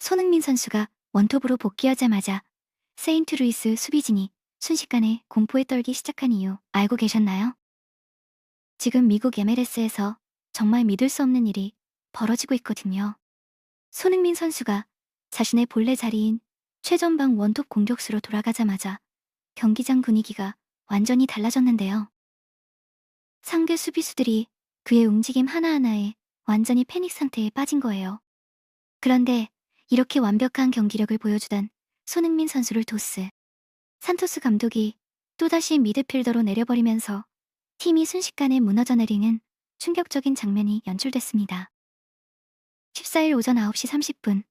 손흥민 선수가 원톱으로 복귀하자마자 세인트루이스 수비진이 순식간에 공포에 떨기 시작한 이유 알고 계셨나요? 지금 미국 MLS에서 정말 믿을 수 없는 일이 벌어지고 있거든요. 손흥민 선수가 자신의 본래 자리인 최전방 원톱 공격수로 돌아가자마자 경기장 분위기가 완전히 달라졌는데요. 상대 수비수들이 그의 움직임 하나하나에 완전히 패닉 상태에 빠진 거예요. 그런데 이렇게 완벽한 경기력을 보여주던 손흥민 선수를 도스 산토스 감독이 또다시 미드필더로 내려버리면서 팀이 순식간에 무너져 내리는 충격적인 장면이 연출됐습니다. 14일 오전 9시 30분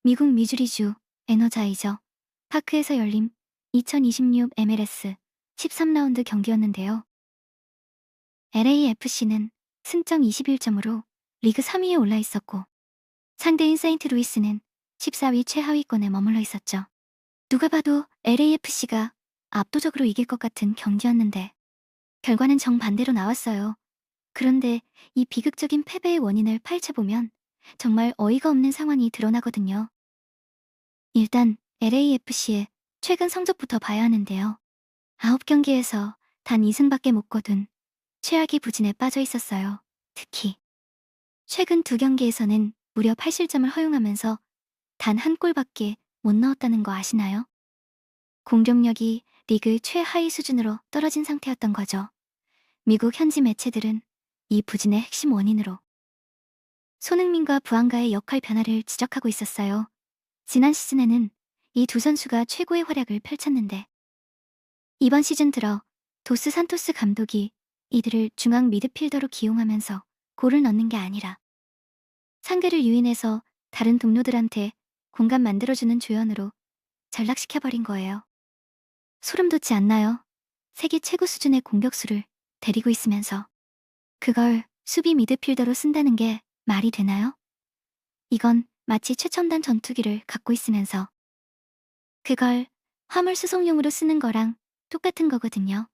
미국 미주리주 에너자이저 파크에서 열린 2026 MLS 13라운드 경기였는데요. LAFC는 승점 21점으로 리그 3위에 올라 있었고 상대인 세인트루이스는 14위 최하위권에 머물러 있었죠. 누가 봐도 LAFC가 압도적으로 이길 것 같은 경기였는데 결과는 정반대로 나왔어요. 그런데 이 비극적인 패배의 원인을 파헤쳐보면 정말 어이가 없는 상황이 드러나거든요. 일단 LAFC의 최근 성적부터 봐야 하는데요. 9경기에서 단 2승밖에 못 거둔 최악의 부진에 빠져 있었어요. 특히 최근 2경기에서는 무려 8실점을 허용하면서 단 한 골밖에 못 넣었다는 거 아시나요? 공격력이 리그 최하위 수준으로 떨어진 상태였던 거죠. 미국 현지 매체들은 이 부진의 핵심 원인으로 손흥민과 부안가의 역할 변화를 지적하고 있었어요. 지난 시즌에는 이 두 선수가 최고의 활약을 펼쳤는데 이번 시즌 들어 도스 산토스 감독이 이들을 중앙 미드필더로 기용하면서 골을 넣는 게 아니라 상대를 유인해서 다른 동료들한테 공간 만들어주는 조연으로 전락시켜버린 거예요. 소름 돋지 않나요? 세계 최고 수준의 공격수를 데리고 있으면서 그걸 수비 미드필더로 쓴다는 게 말이 되나요? 이건 마치 최첨단 전투기를 갖고 있으면서 그걸 화물 수송용으로 쓰는 거랑 똑같은 거거든요.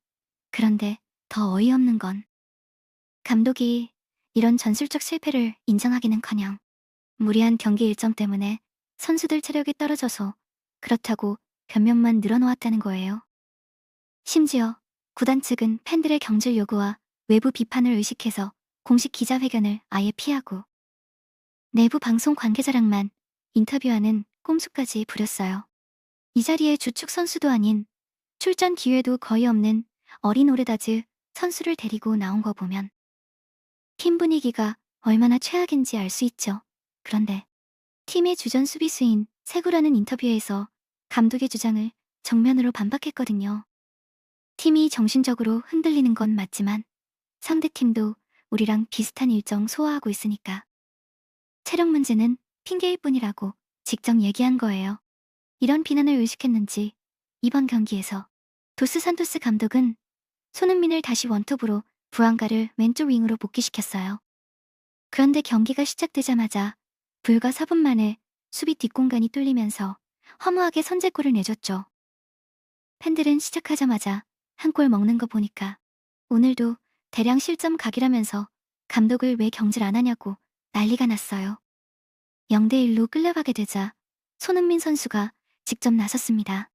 그런데 더 어이없는 건 감독이 이런 전술적 실패를 인정하기는커녕 무리한 경기 일정 때문에 선수들 체력이 떨어져서 그렇다고 변명만 늘어놓았다는 거예요. 심지어 구단 측은 팬들의 경질 요구와 외부 비판을 의식해서 공식 기자회견을 아예 피하고 내부 방송 관계자랑만 인터뷰하는 꼼수까지 부렸어요. 이 자리에 주축 선수도 아닌 출전 기회도 거의 없는 어린 오르다즈 선수를 데리고 나온 거 보면 팀 분위기가 얼마나 최악인지 알 수 있죠. 그런데 팀의 주전 수비수인 세구라는 인터뷰에서 감독의 주장을 정면으로 반박했거든요. 팀이 정신적으로 흔들리는 건 맞지만 상대팀도 우리랑 비슷한 일정 소화하고 있으니까 체력 문제는 핑계일 뿐이라고 직접 얘기한 거예요. 이런 비난을 의식했는지 이번 경기에서 도스 산토스 감독은 손흥민을 다시 원톱으로 부안가를 왼쪽 윙으로 복귀시켰어요. 그런데 경기가 시작되자마자 불과 4분 만에 수비 뒷공간이 뚫리면서 허무하게 선제골을 내줬죠. 팬들은 시작하자마자 한 골 먹는 거 보니까 오늘도 대량 실점 각이라면서 감독을 왜 경질 안 하냐고 난리가 났어요. 0대1로 끌려가게 되자 손흥민 선수가 직접 나섰습니다.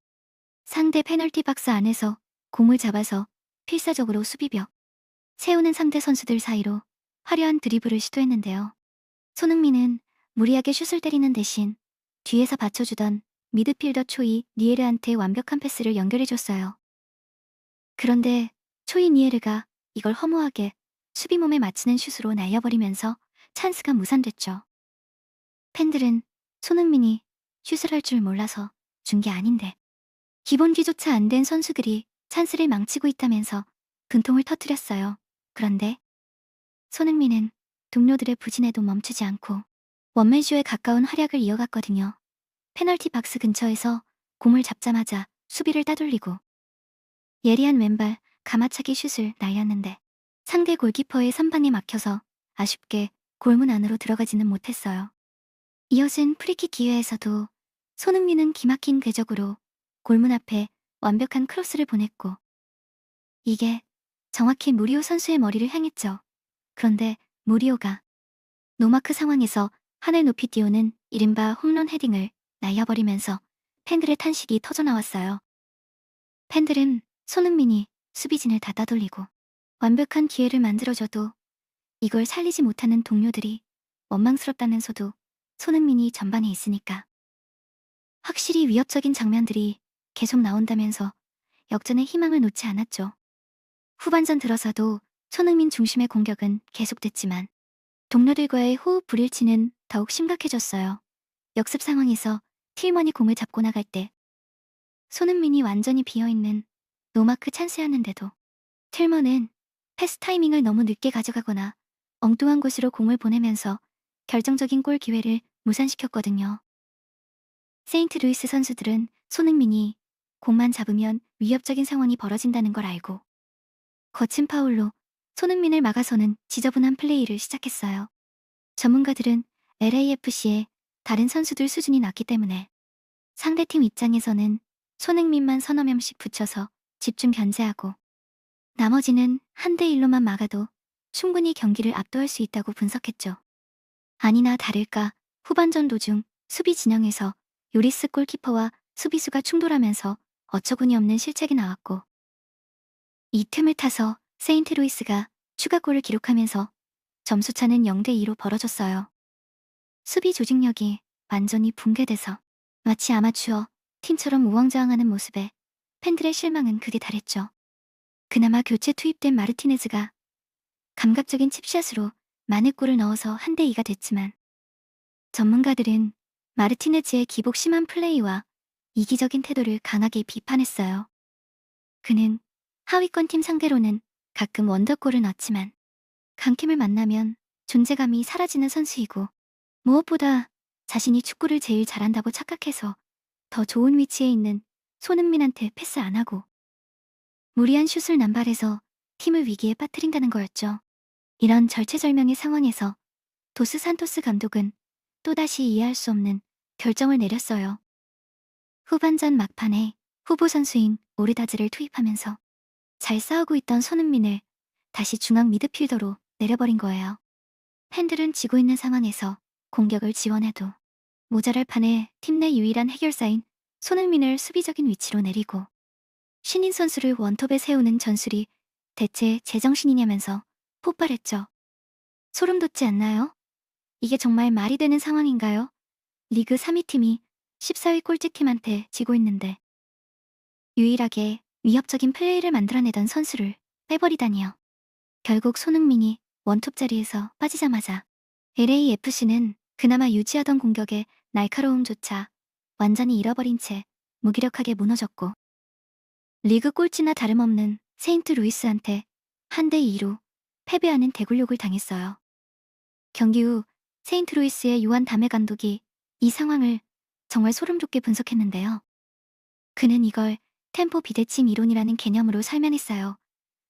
상대 페널티 박스 안에서 공을 잡아서 필사적으로 수비벽 세우는 상대 선수들 사이로 화려한 드리블을 시도했는데요. 손흥민은 무리하게 슛을 때리는 대신 뒤에서 받쳐주던 미드필더 초이 니에르한테 완벽한 패스를 연결해줬어요. 그런데 초이 니에르가 이걸 허무하게 수비 몸에 맞히는 슛으로 날려버리면서 찬스가 무산됐죠. 팬들은 손흥민이 슛을 할 줄 몰라서 준 게 아닌데 기본기조차 안 된 선수들이 찬스를 망치고 있다면서 분통을 터뜨렸어요. 그런데 손흥민은 동료들의 부진에도 멈추지 않고 원맨쇼에 가까운 활약을 이어갔거든요. 페널티 박스 근처에서 공을 잡자마자 수비를 따돌리고 예리한 왼발 가마차기 슛을 날렸는데 상대 골키퍼의 선방에 막혀서 아쉽게 골문 안으로 들어가지는 못했어요. 이어진 프리킥 기회에서도 손흥민은 기막힌 궤적으로 골문 앞에 완벽한 크로스를 보냈고 이게 정확히 무리오 선수의 머리를 향했죠. 그런데 무리오가 노마크 상황에서 하늘 높이 띄우는 이른바 홈런 헤딩을 날려버리면서 팬들의 탄식이 터져나왔어요. 팬들은 손흥민이 수비진을 다 따돌리고 완벽한 기회를 만들어줘도 이걸 살리지 못하는 동료들이 원망스럽다면서도 손흥민이 전반에 있으니까 확실히 위협적인 장면들이 계속 나온다면서 역전의 희망을 놓지 않았죠. 후반전 들어서도 손흥민 중심의 공격은 계속됐지만 동료들과의 호흡 불일치는 더욱 심각해졌어요. 역습 상황에서 틸먼이 공을 잡고 나갈 때 손흥민이 완전히 비어있는 노마크 찬스였는데도 틸먼은 패스 타이밍을 너무 늦게 가져가거나 엉뚱한 곳으로 공을 보내면서 결정적인 골 기회를 무산시켰거든요. 세인트루이스 선수들은 손흥민이 공만 잡으면 위협적인 상황이 벌어진다는 걸 알고 거친 파울로 손흥민을 막아서는 지저분한 플레이를 시작했어요. 전문가들은 LAFC의 다른 선수들 수준이 낮기 때문에 상대팀 입장에서는 손흥민만 서너 명씩 붙여서 집중 견제하고 나머지는 1대1로만 막아도 충분히 경기를 압도할 수 있다고 분석했죠. 아니나 다를까 후반전 도중 수비 진영에서 요리스 골키퍼와 수비수가 충돌하면서 어처구니 없는 실책이 나왔고 이 틈을 타서 세인트루이스가 추가골을 기록하면서 점수차는 0대2로 벌어졌어요. 수비 조직력이 완전히 붕괴돼서 마치 아마추어 팀처럼 우왕좌왕하는 모습에 팬들의 실망은 극에 달했죠. 그나마 교체 투입된 마르티네즈가 감각적인 칩샷으로 만회골을 넣어서 1대2가 됐지만 전문가들은 마르티네즈의 기복 심한 플레이와 이기적인 태도를 강하게 비판했어요. 그는 하위권 팀 상대로는 가끔 원더골을 넣지만 강팀을 만나면 존재감이 사라지는 선수이고 무엇보다 자신이 축구를 제일 잘한다고 착각해서 더 좋은 위치에 있는 손흥민한테 패스 안 하고 무리한 슛을 남발해서 팀을 위기에 빠뜨린다는 거였죠. 이런 절체절명의 상황에서 도스 산토스 감독은 또다시 이해할 수 없는 결정을 내렸어요. 후반전 막판에 후보 선수인 오르다즈를 투입하면서 잘 싸우고 있던 손흥민을 다시 중앙 미드필더로 내려버린 거예요. 팬들은 지고 있는 상황에서 공격을 지원해도 모자랄 판에 팀 내 유일한 해결사인 손흥민을 수비적인 위치로 내리고 신인 선수를 원톱에 세우는 전술이 대체 제정신이냐면서 폭발했죠. 소름 돋지 않나요? 이게 정말 말이 되는 상황인가요? 리그 3위 팀이 14위 꼴찌팀한테 지고 있는데 유일하게 위협적인 플레이를 만들어내던 선수를 빼버리다니요. 결국 손흥민이 원톱 자리에서 빠지자마자 LAFC는 그나마 유지하던 공격의 날카로움조차 완전히 잃어버린 채 무기력하게 무너졌고 리그 꼴찌나 다름없는 세인트루이스한테 1대2로 패배하는 대굴욕을 당했어요. 경기 후 세인트루이스의 요한 다메 감독이 이 상황을 정말 소름 돋게 분석했는데요. 그는 이걸 템포 비대칭 이론이라는 개념으로 설명했어요.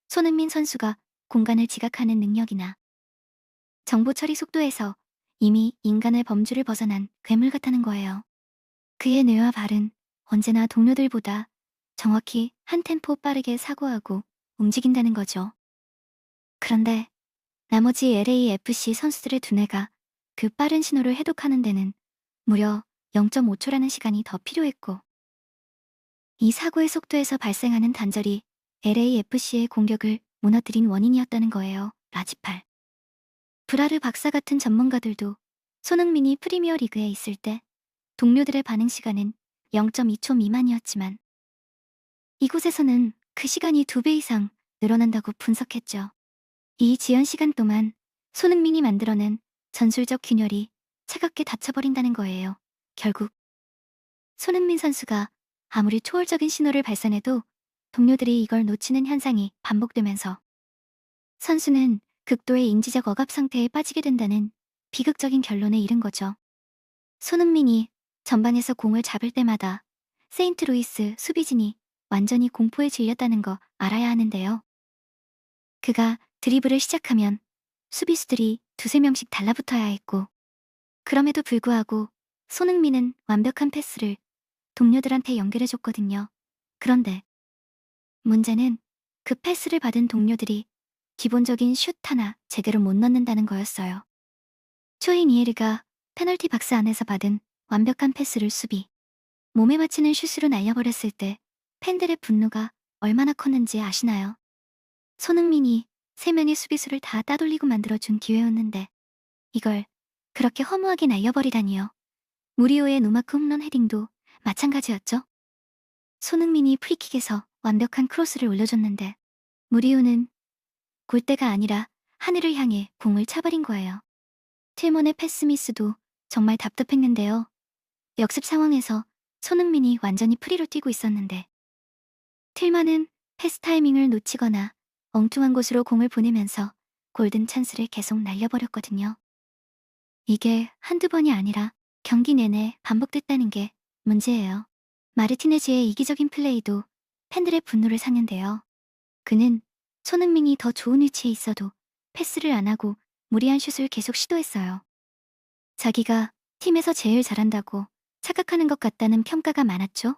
손흥민 선수가 공간을 지각하는 능력이나 정보 처리 속도에서 이미 인간의 범주를 벗어난 괴물 같다는 거예요. 그의 뇌와 발은 언제나 동료들보다 정확히 한 템포 빠르게 사고하고 움직인다는 거죠. 그런데 나머지 LAFC 선수들의 두뇌가 그 빠른 신호를 해독하는 데는 무려 0.5초라는 시간이 더 필요했고 이 사고의 속도에서 발생하는 단절이 LAFC의 공격을 무너뜨린 원인이었다는 거예요. 라지팔. 브라르 박사 같은 전문가들도 손흥민이 프리미어 리그에 있을 때 동료들의 반응 시간은 0.2초 미만이었지만 이곳에서는 그 시간이 2배 이상 늘어난다고 분석했죠. 이 지연 시간 동안 손흥민이 만들어낸 전술적 균열이 차갑게 닫혀버린다는 거예요. 결국 손흥민 선수가 아무리 초월적인 신호를 발산해도 동료들이 이걸 놓치는 현상이 반복되면서 선수는 극도의 인지적 억압 상태에 빠지게 된다는 비극적인 결론에 이른 거죠. 손흥민이 전반에서 공을 잡을 때마다 세인트루이스 수비진이 완전히 공포에 질렸다는 거 알아야 하는데요. 그가 드리블을 시작하면 수비수들이 2~3명씩 달라붙어야 했고 그럼에도 불구하고 손흥민은 완벽한 패스를 동료들한테 연결해줬거든요. 그런데 문제는 그 패스를 받은 동료들이 기본적인 슛 하나 제대로 못 넣는다는 거였어요. 초이니에르가 페널티 박스 안에서 받은 완벽한 패스를 수비, 몸에 맞히는 슛으로 날려버렸을 때 팬들의 분노가 얼마나 컸는지 아시나요? 손흥민이 3명의 수비수를 다 따돌리고 만들어준 기회였는데 이걸 그렇게 허무하게 날려버리다니요. 무리오의 노마크 홈런 헤딩도 마찬가지였죠. 손흥민이 프리킥에서 완벽한 크로스를 올려줬는데 무리오는 골대가 아니라 하늘을 향해 공을 차버린 거예요. 틸먼의 패스 미스도 정말 답답했는데요. 역습 상황에서 손흥민이 완전히 프리로 뛰고 있었는데 틸만은 패스 타이밍을 놓치거나 엉뚱한 곳으로 공을 보내면서 골든 찬스를 계속 날려버렸거든요. 이게 한두 번이 아니라 경기 내내 반복됐다는 게 문제예요. 마르티네즈의 이기적인 플레이도 팬들의 분노를 샀는데요. 그는 손흥민이 더 좋은 위치에 있어도 패스를 안 하고 무리한 슛을 계속 시도했어요. 자기가 팀에서 제일 잘한다고 착각하는 것 같다는 평가가 많았죠.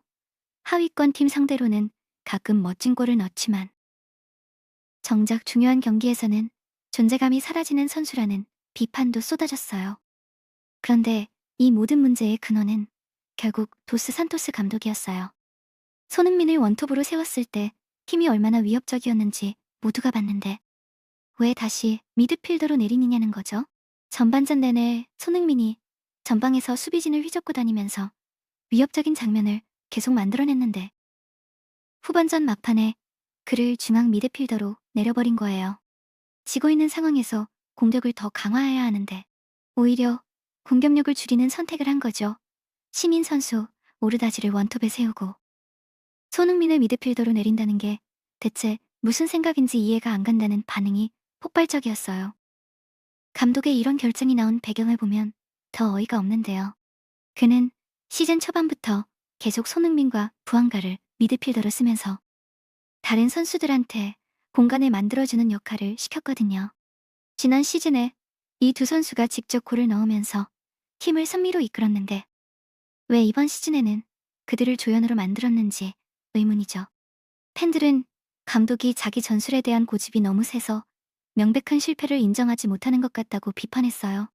하위권 팀 상대로는 가끔 멋진 골을 넣지만 정작 중요한 경기에서는 존재감이 사라지는 선수라는 비판도 쏟아졌어요. 그런데 이 모든 문제의 근원은 결국 도스 산토스 감독이었어요. 손흥민을 원톱으로 세웠을 때 팀이 얼마나 위협적이었는지 모두가 봤는데 왜 다시 미드필더로 내리느냐는 거죠. 전반전 내내 손흥민이 전방에서 수비진을 휘젓고 다니면서 위협적인 장면을 계속 만들어냈는데 후반전 막판에 그를 중앙 미드필더로 내려버린 거예요. 지고 있는 상황에서 공격을 더 강화해야 하는데 오히려 공격력을 줄이는 선택을 한 거죠. 시민 선수 오르다지를 원톱에 세우고 손흥민을 미드필더로 내린다는 게 대체 무슨 생각인지 이해가 안 간다는 반응이 폭발적이었어요. 감독의 이런 결정이 나온 배경을 보면 더 어이가 없는데요. 그는 시즌 초반부터 계속 손흥민과 부안가를 미드필더로 쓰면서 다른 선수들한테 공간을 만들어주는 역할을 시켰거든요. 지난 시즌에 이 두 선수가 직접 골을 넣으면서 팀을 승리로 이끌었는데 왜 이번 시즌에는 그들을 조연으로 만들었는지 의문이죠. 팬들은 감독이 자기 전술에 대한 고집이 너무 세서 명백한 실패를 인정하지 못하는 것 같다고 비판했어요.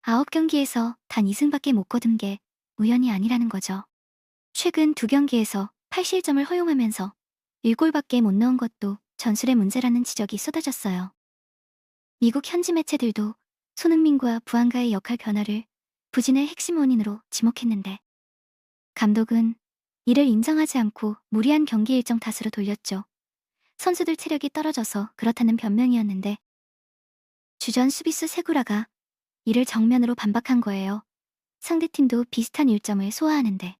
9경기에서 단 2승밖에 못 거둔 게 우연이 아니라는 거죠. 최근 2경기에서 8실점을 허용하면서 1골밖에 못 넣은 것도 전술의 문제라는 지적이 쏟아졌어요. 미국 현지 매체들도 손흥민과 부안가의 역할 변화를 부진의 핵심 원인으로 지목했는데 감독은 이를 인정하지 않고 무리한 경기 일정 탓으로 돌렸죠. 선수들 체력이 떨어져서 그렇다는 변명이었는데 주전 수비수 세구라가 이를 정면으로 반박한 거예요. 상대팀도 비슷한 일정을 소화하는데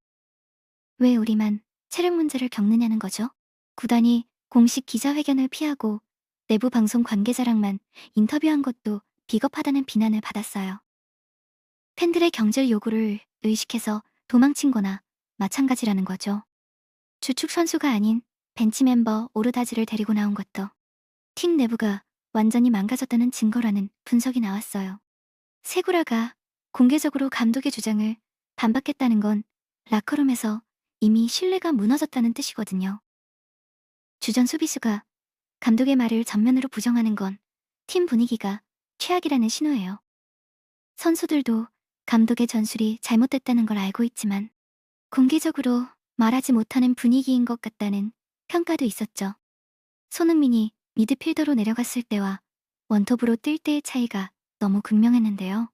왜 우리만 체력 문제를 겪느냐는 거죠. 구단이 공식 기자회견을 피하고 내부 방송 관계자랑만 인터뷰한 것도 비겁하다는 비난을 받았어요. 팬들의 경질 요구를 의식해서 도망친 거나 마찬가지라는 거죠. 주축 선수가 아닌 벤치 멤버 오르다지를 데리고 나온 것도 팀 내부가 완전히 망가졌다는 증거라는 분석이 나왔어요. 세구라가 공개적으로 감독의 주장을 반박했다는 건 라커룸에서 이미 신뢰가 무너졌다는 뜻이거든요. 주전 수비수가 감독의 말을 전면으로 부정하는 건 팀 분위기가 최악이라는 신호예요. 선수들도 감독의 전술이 잘못됐다는 걸 알고 있지만 공개적으로 말하지 못하는 분위기인 것 같다는 평가도 있었죠. 손흥민이 미드필더로 내려갔을 때와 원톱으로 뛸 때의 차이가 너무 극명했는데요.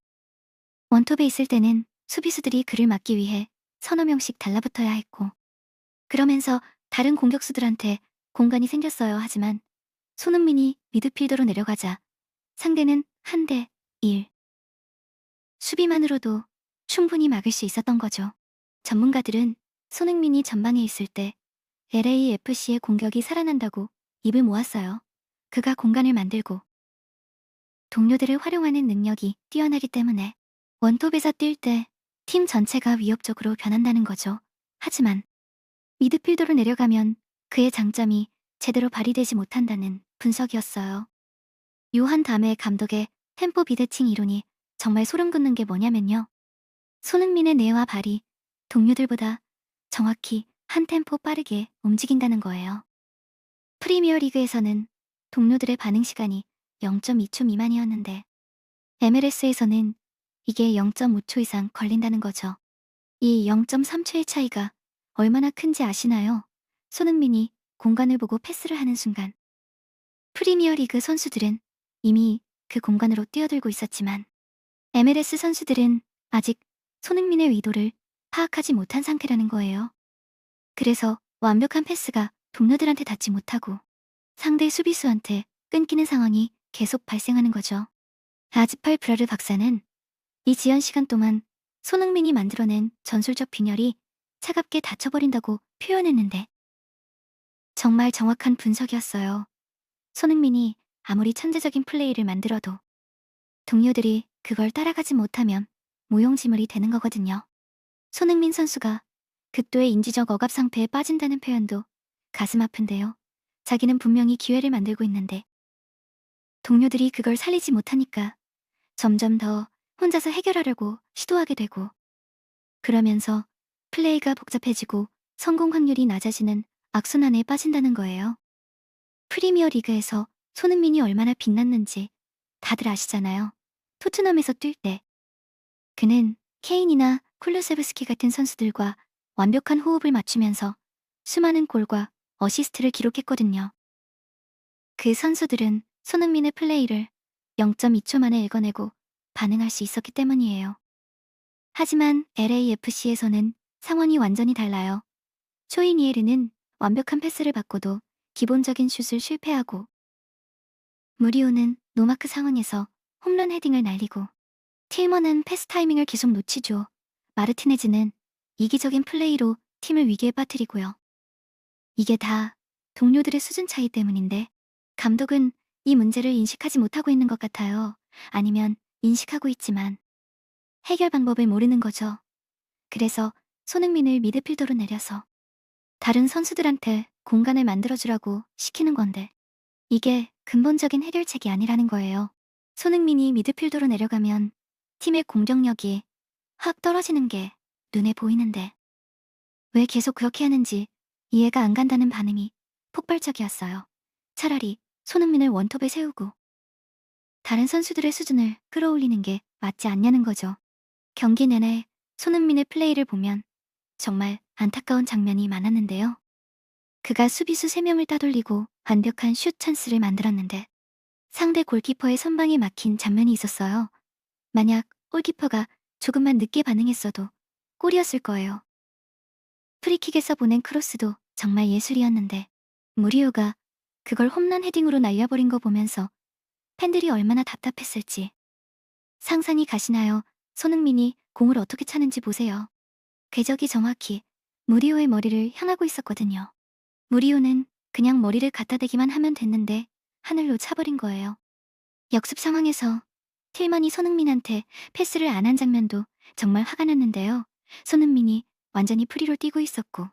원톱에 있을 때는 수비수들이 그를 막기 위해 서너 명씩 달라붙어야 했고 그러면서 다른 공격수들한테 공간이 생겼어요. 하지만 손흥민이 미드필더로 내려가자 상대는 한 대 1. 수비만으로도 충분히 막을 수 있었던 거죠. 전문가들은 손흥민이 전방에 있을 때 LAFC의 공격이 살아난다고 입을 모았어요. 그가 공간을 만들고 동료들을 활용하는 능력이 뛰어나기 때문에 원톱에서 뛸 때 팀 전체가 위협적으로 변한다는 거죠. 하지만 미드필더로 내려가면 그의 장점이 제대로 발휘되지 못한다는 분석이었어요. 요한 다메 감독의 템포 비대칭 이론이 정말 소름 돋는 게 뭐냐면요. 손흥민의 뇌와 발이 동료들보다 정확히 한 템포 빠르게 움직인다는 거예요. 프리미어 리그에서는 동료들의 반응 시간이 0.2초 미만이었는데 MLS에서는 이게 0.5초 이상 걸린다는 거죠. 이 0.3초의 차이가 얼마나 큰지 아시나요? 손흥민이 공간을 보고 패스를 하는 순간 프리미어리그 선수들은 이미 그 공간으로 뛰어들고 있었지만 MLS 선수들은 아직 손흥민의 의도를 파악하지 못한 상태라는 거예요. 그래서 완벽한 패스가 동료들한테 닿지 못하고 상대 수비수한테 끊기는 상황이 계속 발생하는 거죠. 아즈팔 브라르 박사는 이 지연 시간 동안 손흥민이 만들어낸 전술적 빈혈이 차갑게 닫혀버린다고 표현했는데 정말 정확한 분석이었어요. 손흥민이 아무리 천재적인 플레이를 만들어도 동료들이 그걸 따라가지 못하면 무용지물이 되는 거거든요. 손흥민 선수가 극도의 인지적 억압 상태에 빠진다는 표현도 가슴 아픈데요. 자기는 분명히 기회를 만들고 있는데 동료들이 그걸 살리지 못하니까 점점 더 혼자서 해결하려고 시도하게 되고 그러면서 플레이가 복잡해지고 성공 확률이 낮아지는 악순환에 빠진다는 거예요. 프리미어 리그에서 손흥민이 얼마나 빛났는지 다들 아시잖아요. 토트넘에서 뛸 때 그는 케인이나 쿨루세브스키 같은 선수들과 완벽한 호흡을 맞추면서 수많은 골과 어시스트를 기록했거든요. 그 선수들은 손흥민의 플레이를 0.2초 만에 읽어내고 반응할 수 있었기 때문이에요. 하지만 LAFC에서는 상황이 완전히 달라요. 초이니에르는 완벽한 패스를 받고도 기본적인 슛을 실패하고 무리오는 노마크 상황에서 홈런 헤딩을 날리고 틸머는 패스 타이밍을 계속 놓치죠. 마르티네즈는 이기적인 플레이로 팀을 위기에 빠뜨리고요. 이게 다 동료들의 수준 차이 때문인데 감독은 이 문제를 인식하지 못하고 있는 것 같아요. 아니면 인식하고 있지만 해결 방법을 모르는 거죠. 그래서 손흥민을 미드필더로 내려서 다른 선수들한테 공간을 만들어주라고 시키는 건데 이게 근본적인 해결책이 아니라는 거예요. 손흥민이 미드필더로 내려가면 팀의 공격력이 확 떨어지는 게 눈에 보이는데 왜 계속 그렇게 하는지 이해가 안 간다는 반응이 폭발적이었어요. 차라리 손흥민을 원톱에 세우고 다른 선수들의 수준을 끌어올리는 게 맞지 않냐는 거죠. 경기 내내 손흥민의 플레이를 보면 정말 안타까운 장면이 많았는데요. 그가 수비수 3명을 따돌리고 완벽한 슛 찬스를 만들었는데 상대 골키퍼의 선방에 막힌 장면이 있었어요. 만약 골키퍼가 조금만 늦게 반응했어도 골이었을 거예요. 프리킥에서 보낸 크로스도 정말 예술이었는데 무리오가 그걸 홈런 헤딩으로 날려버린 거 보면서 팬들이 얼마나 답답했을지 상상이 가시나요? 손흥민이 공을 어떻게 차는지 보세요. 궤적이 정확히 무리오의 머리를 향하고 있었거든요. 무리오는 그냥 머리를 갖다 대기만 하면 됐는데 하늘로 차버린 거예요. 역습 상황에서 틸만이 손흥민한테 패스를 안 한 장면도 정말 화가 났는데요. 손흥민이 완전히 프리로 뛰고 있었고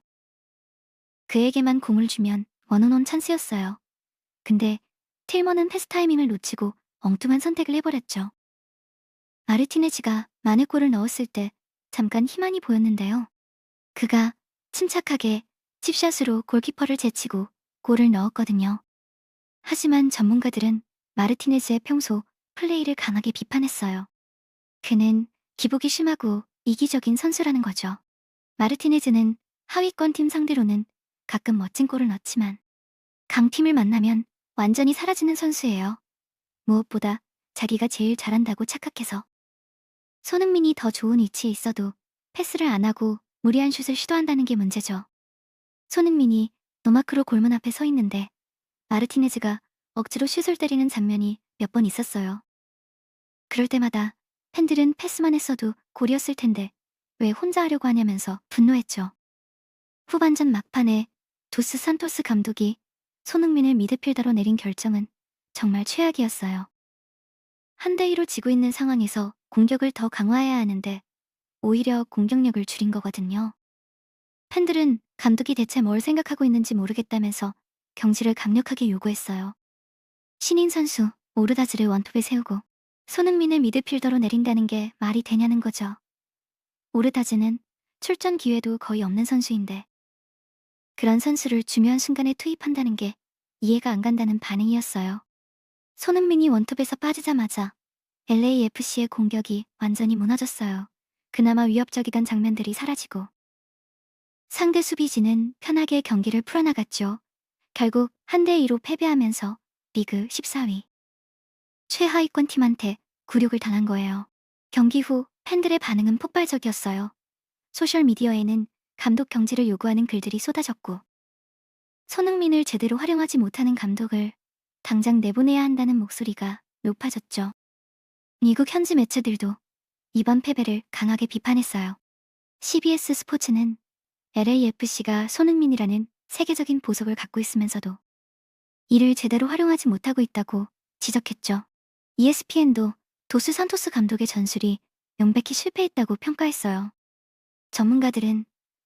그에게만 공을 주면 원온원 찬스였어요. 근데 틸먼은 패스 타이밍을 놓치고 엉뚱한 선택을 해버렸죠. 마르티네즈가 만회골을 넣었을 때 잠깐 희망이 보였는데요. 그가 침착하게 칩샷으로 골키퍼를 제치고 골을 넣었거든요. 하지만 전문가들은 마르티네즈의 평소 플레이를 강하게 비판했어요. 그는 기복이 심하고 이기적인 선수라는 거죠. 마르티네즈는 하위권 팀 상대로는 가끔 멋진 골을 넣지만 강팀을 만나면 완전히 사라지는 선수예요. 무엇보다 자기가 제일 잘한다고 착각해서 손흥민이 더 좋은 위치에 있어도 패스를 안 하고 무리한 슛을 시도한다는 게 문제죠. 손흥민이 노마크로 골문 앞에 서 있는데 마르티네즈가 억지로 슛을 때리는 장면이 몇 번 있었어요. 그럴 때마다 팬들은 패스만 했어도 골이었을 텐데 왜 혼자 하려고 하냐면서 분노했죠. 후반전 막판에 도스 산토스 감독이 손흥민을 미드필더로 내린 결정은 정말 최악이었어요. 1대2로 지고 있는 상황에서 공격을 더 강화해야 하는데 오히려 공격력을 줄인 거거든요. 팬들은 감독이 대체 뭘 생각하고 있는지 모르겠다면서 경질을 강력하게 요구했어요. 신인 선수 오르다즈를 원톱에 세우고 손흥민을 미드필더로 내린다는 게 말이 되냐는 거죠. 오르다즈는 출전 기회도 거의 없는 선수인데 그런 선수를 중요한 순간에 투입한다는 게 이해가 안 간다는 반응이었어요. 손흥민이 원톱에서 빠지자마자 LAFC의 공격이 완전히 무너졌어요. 그나마 위협적이던 장면들이 사라지고 상대 수비진은 편하게 경기를 풀어나갔죠. 결국 한 대 2로 패배하면서 리그 14위. 최하위권 팀한테 굴욕을 당한 거예요. 경기 후 팬들의 반응은 폭발적이었어요. 소셜미디어에는 감독 경질을 요구하는 글들이 쏟아졌고 손흥민을 제대로 활용하지 못하는 감독을 당장 내보내야 한다는 목소리가 높아졌죠. 미국 현지 매체들도 이번 패배를 강하게 비판했어요. CBS 스포츠는 LAFC가 손흥민이라는 세계적인 보석을 갖고 있으면서도 이를 제대로 활용하지 못하고 있다고 지적했죠. ESPN도 도스 산토스 감독의 전술이 명백히 실패했다고 평가했어요. 전문가들은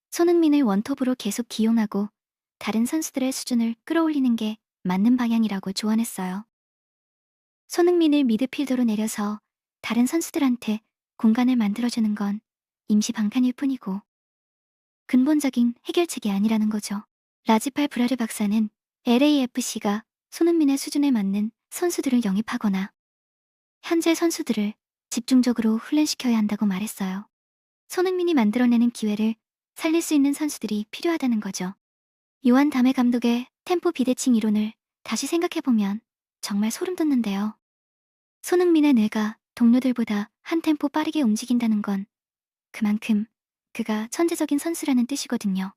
손흥민을 원톱으로 계속 기용하고 다른 선수들의 수준을 끌어올리는 게 맞는 방향이라고 조언했어요. 손흥민을 미드필더로 내려서 다른 선수들한테 공간을 만들어주는 건 임시 방편일 뿐이고 근본적인 해결책이 아니라는 거죠. 라지팔 브라르 박사는 LAFC가 손흥민의 수준에 맞는 선수들을 영입하거나 현재 선수들을 집중적으로 훈련시켜야 한다고 말했어요. 손흥민이 만들어내는 기회를 살릴 수 있는 선수들이 필요하다는 거죠. 요한 다메 감독의 템포 비대칭 이론을 다시 생각해보면 정말 소름 돋는데요. 손흥민의 뇌가 동료들보다 한 템포 빠르게 움직인다는 건 그만큼 그가 천재적인 선수라는 뜻이거든요.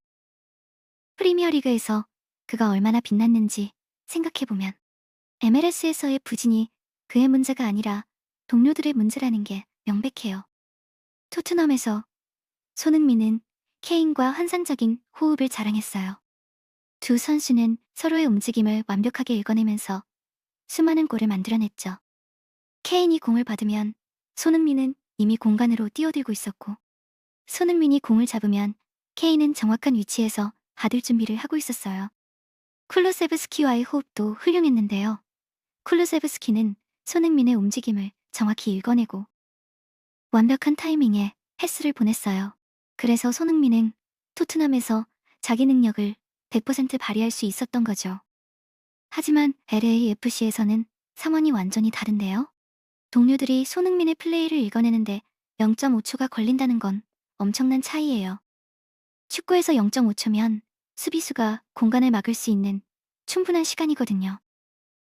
프리미어리그에서 그가 얼마나 빛났는지 생각해보면 MLS에서의 부진이 그의 문제가 아니라 동료들의 문제라는 게 명백해요. 토트넘에서 손흥민은 케인과 환상적인 호흡을 자랑했어요. 두 선수는 서로의 움직임을 완벽하게 읽어내면서 수많은 골을 만들어냈죠. 케인이 공을 받으면 손흥민은 이미 공간으로 뛰어들고 있었고 손흥민이 공을 잡으면 케인은 정확한 위치에서 받을 준비를 하고 있었어요. 쿨루세브스키와의 호흡도 훌륭했는데요. 쿨루세브스키는 손흥민의 움직임을 정확히 읽어내고 완벽한 타이밍에 패스를 보냈어요. 그래서 손흥민은 토트넘에서 자기 능력을 100% 발휘할 수 있었던 거죠. 하지만 LAFC에서는 상황이 완전히 다른데요. 동료들이 손흥민의 플레이를 읽어내는데 0.5초가 걸린다는 건 엄청난 차이예요. 축구에서 0.5초면 수비수가 공간을 막을 수 있는 충분한 시간이거든요.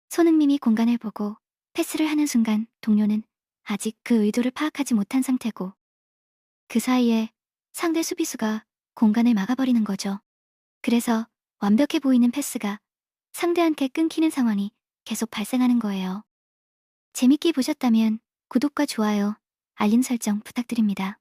손흥민이 공간을 보고 패스를 하는 순간 동료는 아직 그 의도를 파악하지 못한 상태고 그 사이에 상대 수비수가 공간을 막아버리는 거죠. 그래서 완벽해 보이는 패스가 상대한테 끊기는 상황이 계속 발생하는 거예요. 재밌게 보셨다면 구독과 좋아요, 알림 설정 부탁드립니다.